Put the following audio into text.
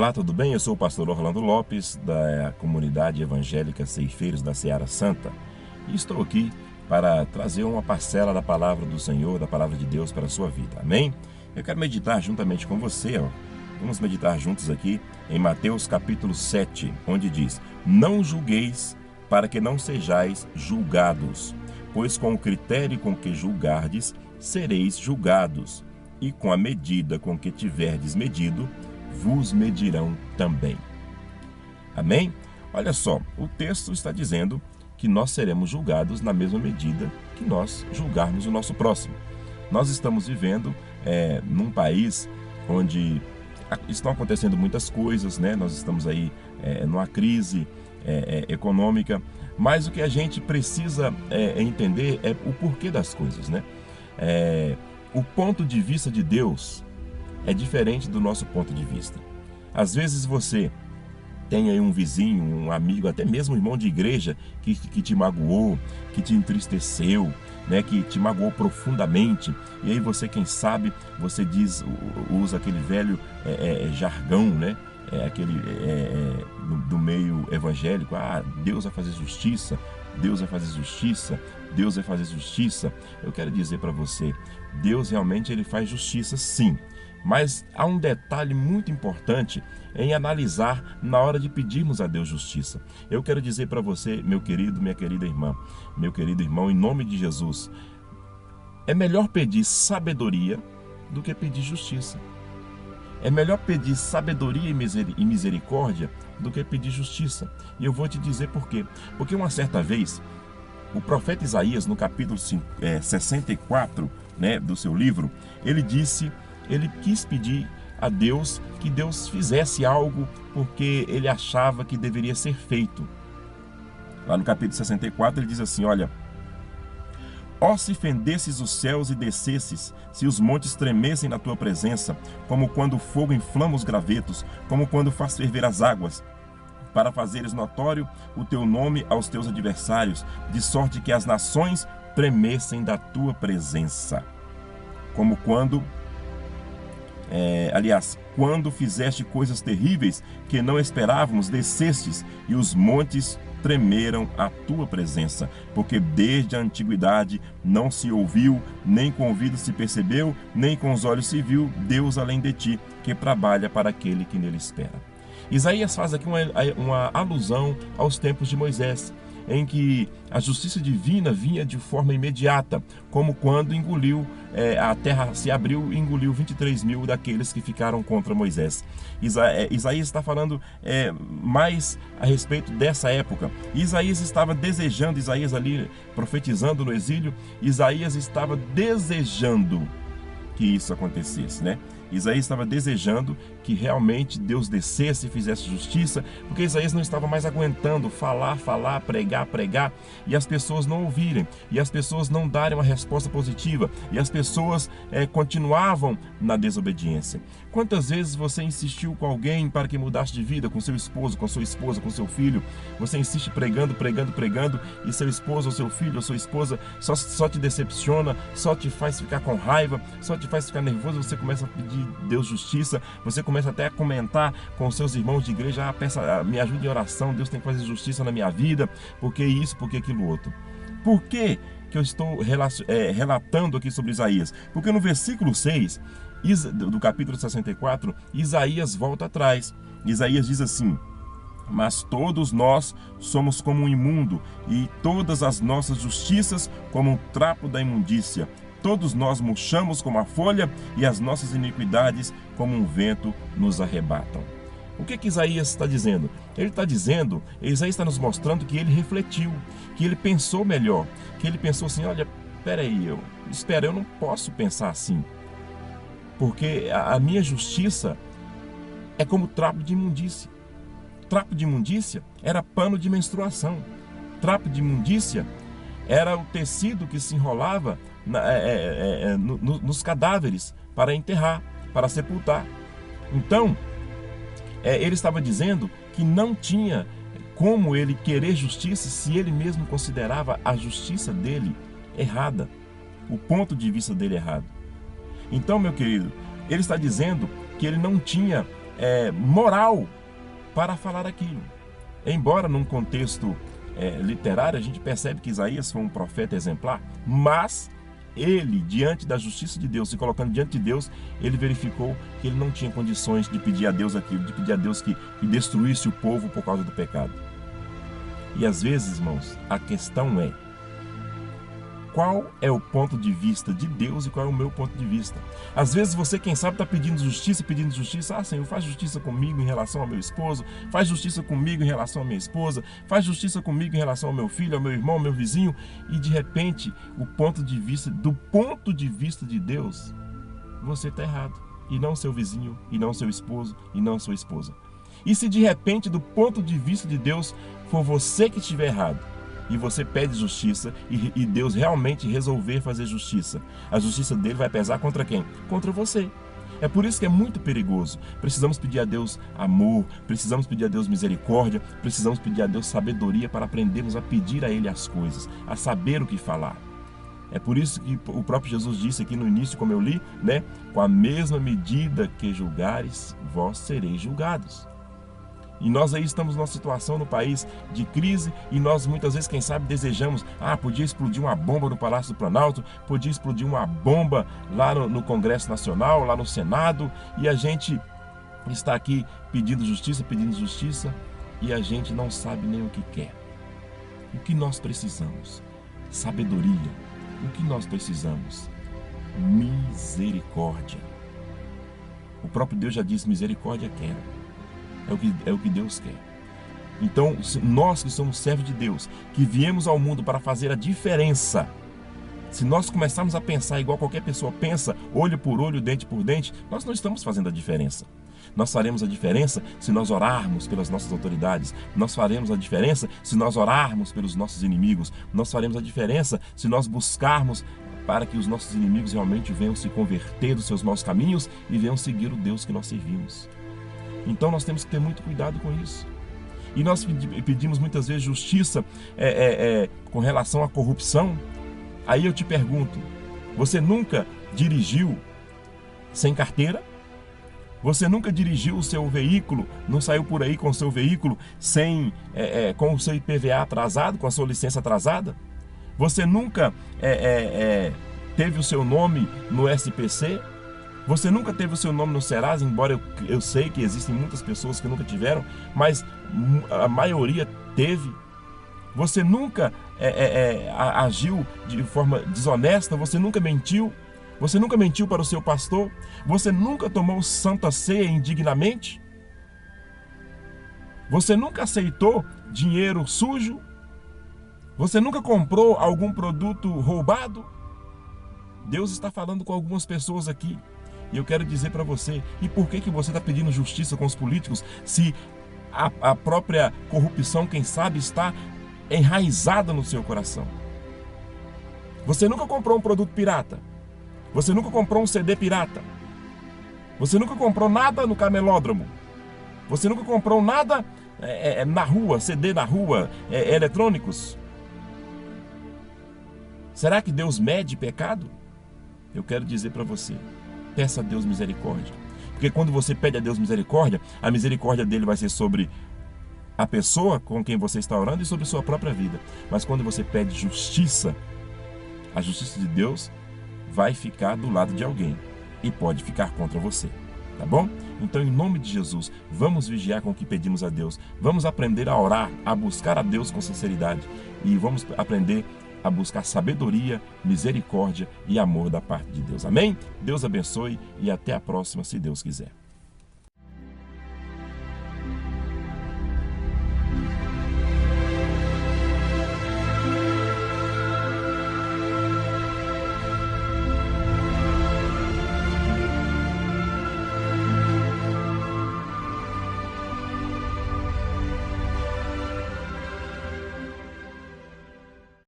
Olá, tudo bem? Eu sou o pastor Orlando Lopes, da comunidade evangélica Ceifeiros da Seara Santa, e estou aqui para trazer uma parcela da palavra do Senhor, da palavra de Deus para a sua vida, amém? Eu quero meditar juntamente com você, vamos meditar juntos aqui em Mateus capítulo 7, onde diz: Não julgueis para que não sejais julgados, pois com o critério com que julgardes, sereis julgados, e com a medida com que tiverdes medido, vos medirão também. Amém? Olha só, o texto está dizendo que nós seremos julgados na mesma medida que nós julgarmos o nosso próximo. Nós estamos vivendo num país onde estão acontecendo muitas coisas, né? Nós estamos aí numa crise econômica, mas o que a gente precisa entender é o porquê das coisas, né? O ponto de vista de Deus é diferente do nosso ponto de vista. Às vezes você tem aí um vizinho, um amigo, até mesmo um irmão de igreja que te magoou, que te entristeceu, né, que te magoou profundamente. E aí você, quem sabe, você usa aquele velho jargão, né? Do meio evangélico: Deus vai fazer justiça, Deus vai fazer justiça, Deus vai fazer justiça. Eu quero dizer para você, Deus realmente ele faz justiça, sim. Mas há um detalhe muito importante em analisar na hora de pedirmos a Deus justiça. Eu quero dizer para você, meu querido, minha querida irmã, meu querido irmão, em nome de Jesus, é melhor pedir sabedoria do que pedir justiça. É melhor pedir sabedoria e misericórdia do que pedir justiça. E eu vou te dizer por quê. Porque uma certa vez, o profeta Isaías, no capítulo 64, né, do seu livro, ele quis pedir a Deus que Deus fizesse algo porque ele achava que deveria ser feito. Lá no capítulo 64 ele diz assim: olha, ó, se fendesses os céus e descesses, se os montes tremessem na tua presença, como quando o fogo inflama os gravetos, como quando faz ferver as águas, para fazeres notório o teu nome aos teus adversários, de sorte que as nações tremessem da tua presença. Como quando quando fizeste coisas terríveis que não esperávamos, descestes e os montes tremeram à tua presença, porque desde a antiguidade não se ouviu, nem com o ouvido se percebeu, nem com os olhos se viu Deus além de ti, que trabalha para aquele que nele espera. Isaías faz aqui uma alusão aos tempos de Moisés, em que a justiça divina vinha de forma imediata, como quando a terra se abriu e engoliu 23 mil daqueles que ficaram contra Moisés. Isaías está falando mais a respeito dessa época. Isaías estava desejando, Isaías ali profetizando no exílio, Isaías estava desejando que isso acontecesse, né? Isaías estava desejando que realmente Deus descesse e fizesse justiça, porque Isaías não estava mais aguentando falar, pregar, e as pessoas não ouvirem, e as pessoas não darem uma resposta positiva, e as pessoas continuavam na desobediência. Quantas vezes você insistiu com alguém para que mudasse de vida, com seu esposo, com sua esposa, com seu filho? Você insiste pregando, e seu esposo, ou seu filho, ou sua esposa só te decepciona, só te faz ficar com raiva, só te faz ficar nervoso, você começa a pedir Deus justiça, você começa até a comentar com seus irmãos de igreja: me ajude em oração, Deus tem que fazer justiça na minha vida, porque isso, porque aquilo outro. Por que eu estou relatando aqui sobre Isaías? Porque no versículo 6 do capítulo 64, Isaías volta atrás. Isaías diz assim: mas todos nós somos como um imundo, e todas as nossas justiças como um trapo da imundícia. Todos nós murchamos como a folha, e as nossas iniquidades como um vento nos arrebatam. O que Isaías está dizendo? Isaías está nos mostrando que ele refletiu, que ele pensou melhor, que ele pensou assim: olha, peraí, eu não posso pensar assim, porque a minha justiça é como trapo de imundícia. Trapo de imundícia era pano de menstruação. Trapo de imundícia era o tecido que se enrolava nos cadáveres para enterrar, para sepultar. Então, ele estava dizendo que não tinha como ele querer justiça se ele mesmo considerava a justiça dele errada, o ponto de vista dele errado. Então, meu querido, ele está dizendo que ele não tinha moral para falar aquilo. Embora num contexto literário, a gente percebe que Isaías foi um profeta exemplar, mas ele, diante da justiça de Deus, se colocando diante de Deus, ele verificou que ele não tinha condições de pedir a Deus aquilo, de pedir a Deus que destruísse o povo por causa do pecado. E às vezes, irmãos, a questão é: qual é o ponto de vista de Deus e qual é o meu ponto de vista? Às vezes você, quem sabe, está pedindo justiça. Ah, Senhor, faz justiça comigo em relação ao meu esposo, faz justiça comigo em relação à minha esposa, faz justiça comigo em relação ao meu filho, ao meu irmão, ao meu vizinho. E de repente, do ponto de vista de Deus, você está errado. E não seu vizinho, e não seu esposo, e não sua esposa. E se de repente, do ponto de vista de Deus, for você que estiver errado, e você pede justiça, e Deus realmente resolver fazer justiça, a justiça dele vai pesar contra quem? Contra você. É por isso que é muito perigoso. Precisamos pedir a Deus amor, precisamos pedir a Deus misericórdia, precisamos pedir a Deus sabedoria para aprendermos a pedir a Ele as coisas, a saber o que falar. É por isso que o próprio Jesus disse aqui no início, como eu li, né? Com a mesma medida que julgares, vós sereis julgados. E nós aí estamos numa situação no país de crise, e nós muitas vezes, quem sabe, desejamos, podia explodir uma bomba no Palácio do Planalto, podia explodir uma bomba lá no Congresso Nacional, lá no Senado, e a gente está aqui pedindo justiça, e a gente não sabe nem o que quer. O que nós precisamos? Sabedoria. O que nós precisamos? Misericórdia. O próprio Deus já disse: misericórdia quero. É o que Deus quer. Então, nós que somos servos de Deus, que viemos ao mundo para fazer a diferença, se nós começarmos a pensar igual qualquer pessoa pensa, olho por olho, dente por dente, nós não estamos fazendo a diferença. Nós faremos a diferença se nós orarmos pelas nossas autoridades. Nós faremos a diferença se nós orarmos pelos nossos inimigos. Nós faremos a diferença se nós buscarmos para que os nossos inimigos realmente venham se converter dos seus maus caminhos e venham seguir o Deus que nós servimos. Então nós temos que ter muito cuidado com isso. E nós pedimos muitas vezes justiça com relação à corrupção. Aí eu te pergunto: você nunca dirigiu sem carteira? Você nunca dirigiu o seu veículo, não saiu por aí com o seu veículo com o seu IPVA atrasado, com a sua licença atrasada? Você nunca teve o seu nome no SPC? Você nunca teve o seu nome no Serasa, embora eu sei que existem muitas pessoas que nunca tiveram, mas a maioria teve. Você nunca agiu de forma desonesta, você nunca mentiu. Você nunca mentiu para o seu pastor? Você nunca tomou santa ceia indignamente? Você nunca aceitou dinheiro sujo? Você nunca comprou algum produto roubado? Deus está falando com algumas pessoas aqui. E eu quero dizer para você: e por que você está pedindo justiça com os políticos se a própria corrupção, quem sabe, está enraizada no seu coração? Você nunca comprou um produto pirata? Você nunca comprou um CD pirata? Você nunca comprou nada no camelódromo? Você nunca comprou nada na rua, CD na rua, eletrônicos? Será que Deus mede pecado? Eu quero dizer para você: peça a Deus misericórdia. Porque quando você pede a Deus misericórdia, a misericórdia dele vai ser sobre a pessoa com quem você está orando e sobre sua própria vida. Mas quando você pede justiça, a justiça de Deus vai ficar do lado de alguém e pode ficar contra você. Tá bom? Então, em nome de Jesus, vamos vigiar com o que pedimos a Deus. Vamos aprender a orar, a buscar a Deus com sinceridade. E vamos aprender a buscar sabedoria, misericórdia e amor da parte de Deus. Amém? Deus abençoe e até a próxima, se Deus quiser.